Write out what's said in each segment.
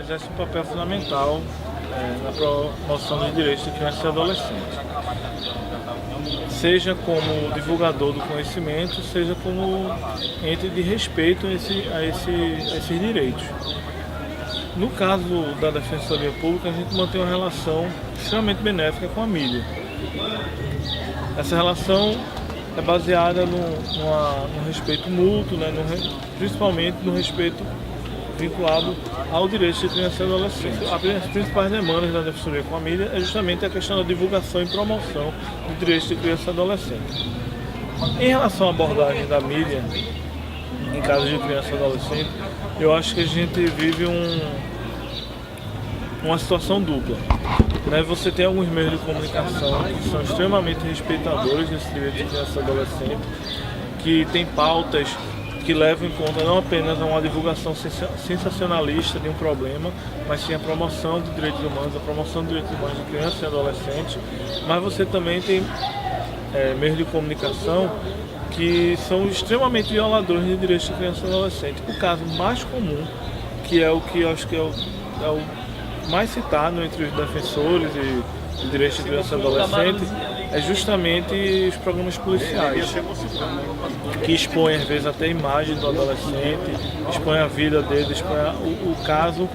exerce um papel fundamental na promoção dos direitos de crianças e adolescentes, seja como divulgador do conhecimento, seja como ente de respeito a esses direitos. No caso da Defensoria Pública, a gente mantém uma relação extremamente benéfica com a mídia. Essa relação é baseada no respeito mútuo, né, principalmente no respeito vinculado ao direito de criança e adolescente. As principais demandas da Defensoria com a mídia é justamente a questão da divulgação e promoção do direito de criança e adolescente. Em relação à abordagem da mídia, em casos de criança e adolescente, eu acho que a gente vive uma situação dupla. Você tem alguns meios de comunicação que são extremamente respeitadores desse direito de criança e adolescente, que têm pautas que levam em conta não apenas uma divulgação sensacionalista de um problema, mas sim a promoção de direitos humanos, a promoção de direitos humanos de crianças e adolescentes. Mas você também tem meios de comunicação que são extremamente violadores de direitos de crianças e adolescentes. O caso mais comum, que é o que eu acho que é o mais citado entre os defensores de direitos de crianças e adolescentes, é justamente os programas policiais, que expõem às vezes até a imagem do adolescente, expõem a vida dele, expõem o caso,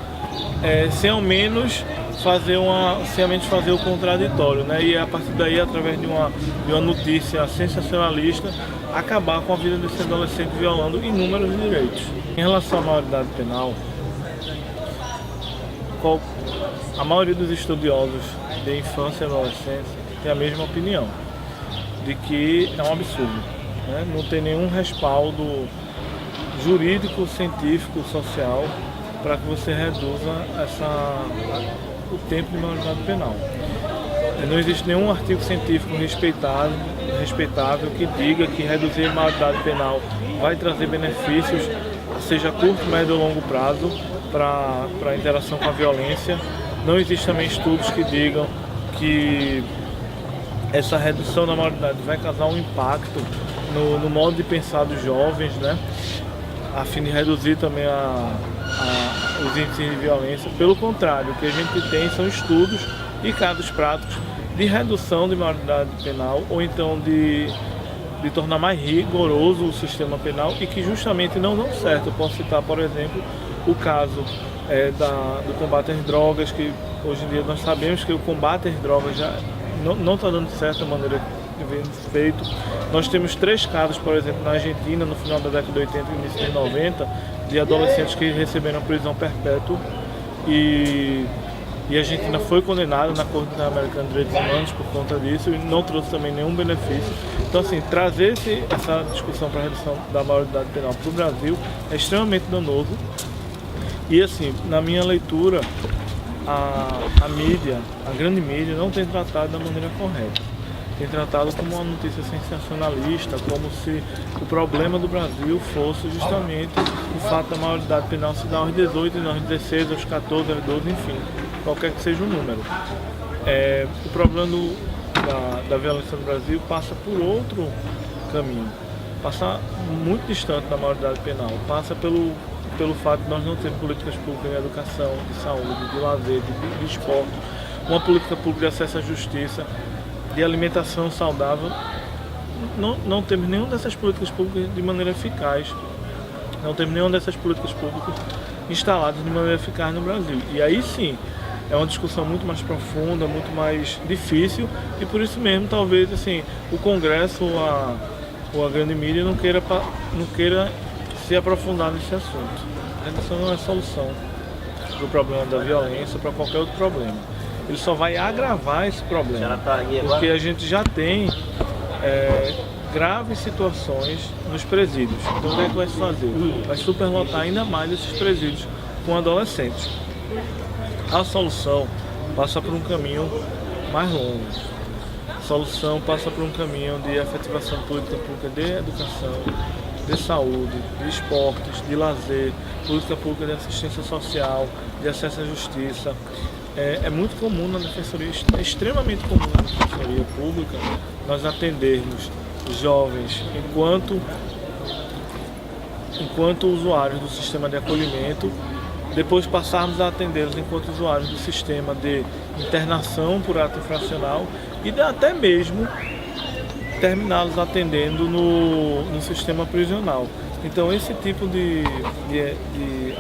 sem ao menos fazer o contraditório, né? E a partir daí, através de uma notícia sensacionalista, acabar com a vida desse adolescente violando inúmeros direitos. Em relação à maioridade penal, a maioria dos estudiosos de infância e adolescência tem a mesma opinião, de que é um absurdo, né? Não tem nenhum respaldo jurídico, científico, social para que você reduza o tempo de maioridade penal. Não existe nenhum artigo científico respeitável que diga que reduzir a maioridade penal vai trazer benefícios, seja a curto, médio ou longo prazo, para a interação com a violência. Não existem também estudos que digam que essa redução da maioridade vai causar um impacto no modo de pensar dos jovens, né? A fim de reduzir também os índices de violência. Pelo contrário, o que a gente tem são estudos e casos práticos de redução de maioridade penal, ou então de tornar mais rigoroso o sistema penal, e que justamente não dão certo. Eu posso citar, por exemplo, o caso do combate às drogas, que hoje em dia nós sabemos que o combate às drogas já não está dando certo da maneira que vem feito. Nós temos 3 casos, por exemplo, na Argentina, no final da década de 80 e início de 90, de adolescentes que receberam prisão perpétua, e a Argentina foi condenada na Corte Interamericana de Direitos Humanos por conta disso, e não trouxe também nenhum benefício. Então, assim, trazer essa discussão para a redução da maioridade penal para o Brasil é extremamente danoso. E, assim, na minha leitura, a mídia, a grande mídia, não tem tratado da maneira correta. Tem tratado como uma notícia sensacionalista, como se o problema do Brasil fosse justamente o fato da maioridade penal se dar aos 18, aos 16, aos 14, aos 12, enfim, qualquer que seja o número. O problema da violência no Brasil passa por outro caminho, passa muito distante da maioridade penal, passa pelo fato de nós não termos políticas públicas de educação, de saúde, de lazer, de esporte, uma política pública de acesso à justiça, de alimentação saudável. Não temos nenhuma dessas políticas públicas de maneira eficaz, não temos nenhuma dessas políticas públicas instaladas de maneira eficaz no Brasil. E aí sim, é uma discussão muito mais profunda, muito mais difícil, e por isso mesmo talvez assim, o Congresso ou a grande mídia não queira se aprofundar nesse assunto. A redução não é solução para o problema da violência, para qualquer outro problema. Ele só vai agravar esse problema, porque a gente já tem graves situações nos presídios. Então o que é que vai se fazer? Vai superlotar ainda mais esses presídios com adolescentes. A solução passa por um caminho mais longo. A solução passa por um caminho de efetivação política pública de educação, de saúde, de esportes, de lazer, política pública de assistência social, de acesso à justiça. É muito comum na defensoria, é extremamente comum na defensoria pública, nós atendermos jovens enquanto usuários do sistema de acolhimento, depois passarmos a atendê-los enquanto usuários do sistema de internação por ato infracional e até mesmo terminá-los atendendo no sistema prisional. Então esse tipo de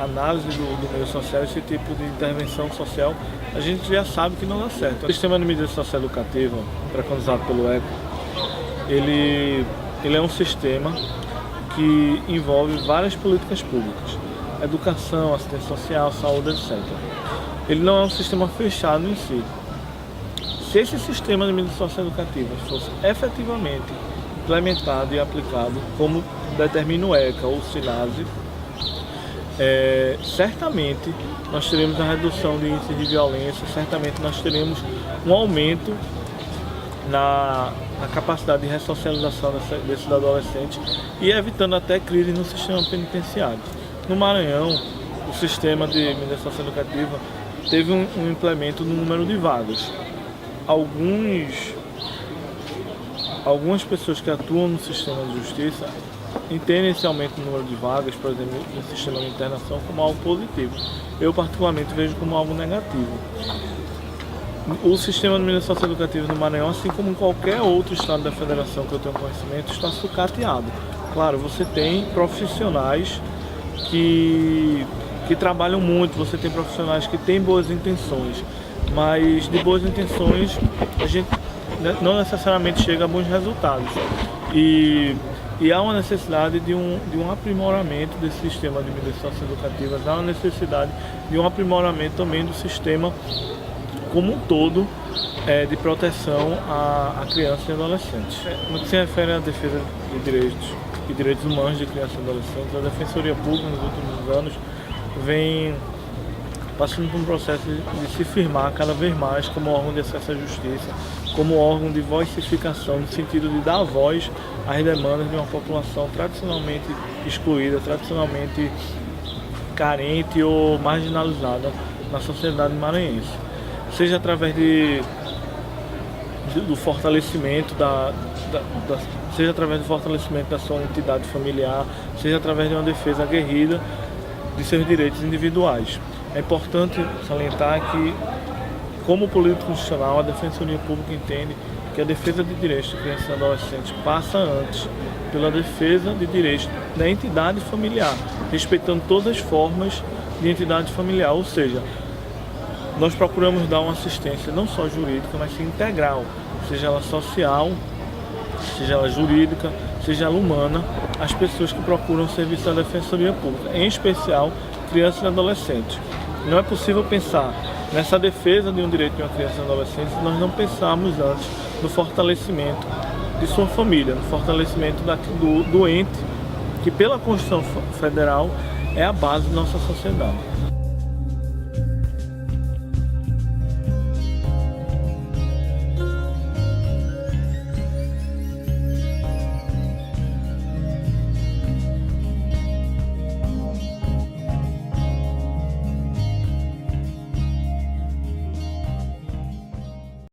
análise do meio social, esse tipo de intervenção social, a gente já sabe que não dá certo. O sistema de medida social educativa, preconizado pelo ECO, ele é um sistema que envolve várias políticas públicas, educação, assistência social, saúde, etc. Ele não é um sistema fechado em si. Se esse sistema de medida social educativa fosse efetivamente implementado e aplicado como determina o ECA ou o SINASE, certamente nós teremos a redução de índice de violência, certamente nós teremos um aumento na capacidade de ressocialização desses adolescentes e evitando até crise no sistema penitenciário. No Maranhão, o sistema de medida social educativa teve um implemento no número de vagas. Algumas pessoas que atuam no sistema de justiça entendem esse aumento no número de vagas, por exemplo, no sistema de internação, como algo positivo. Eu, particularmente, vejo como algo negativo. O sistema de medida social educativa no Maranhão, assim como em qualquer outro estado da federação que eu tenho conhecimento, está sucateado. Claro, você tem profissionais que trabalham muito, você tem profissionais que têm boas intenções, mas de boas intenções a gente não necessariamente chega a bons resultados. E há uma necessidade de um aprimoramento desse sistema de medidas socioeducativas, há uma necessidade de um aprimoramento também do sistema como um todo de proteção à criança e adolescente. No que se refere à defesa de direitos humanos de crianças e adolescentes, a Defensoria Pública nos últimos anos vem passando por um processo de se firmar cada vez mais como órgão de acesso à justiça, como órgão de voicificação, no sentido de dar voz às demandas de uma população tradicionalmente excluída, tradicionalmente carente ou marginalizada na sociedade maranhense. Seja através do fortalecimento seja através do fortalecimento da sua entidade familiar, seja através de uma defesa aguerrida de seus direitos individuais. É importante salientar que, como político constitucional, a Defensoria Pública entende que a defesa de direitos de crianças e adolescentes passa antes pela defesa de direitos da entidade familiar, respeitando todas as formas de entidade familiar, ou seja, nós procuramos dar uma assistência não só jurídica, mas sim integral, seja ela social, seja ela jurídica, seja ela humana, às pessoas que procuram o serviço da Defensoria Pública, em especial crianças e adolescentes. Não é possível pensar nessa defesa de um direito de uma criança e adolescente se nós não pensarmos antes no fortalecimento de sua família, no fortalecimento do ente que, pela Constituição Federal, é a base da nossa sociedade.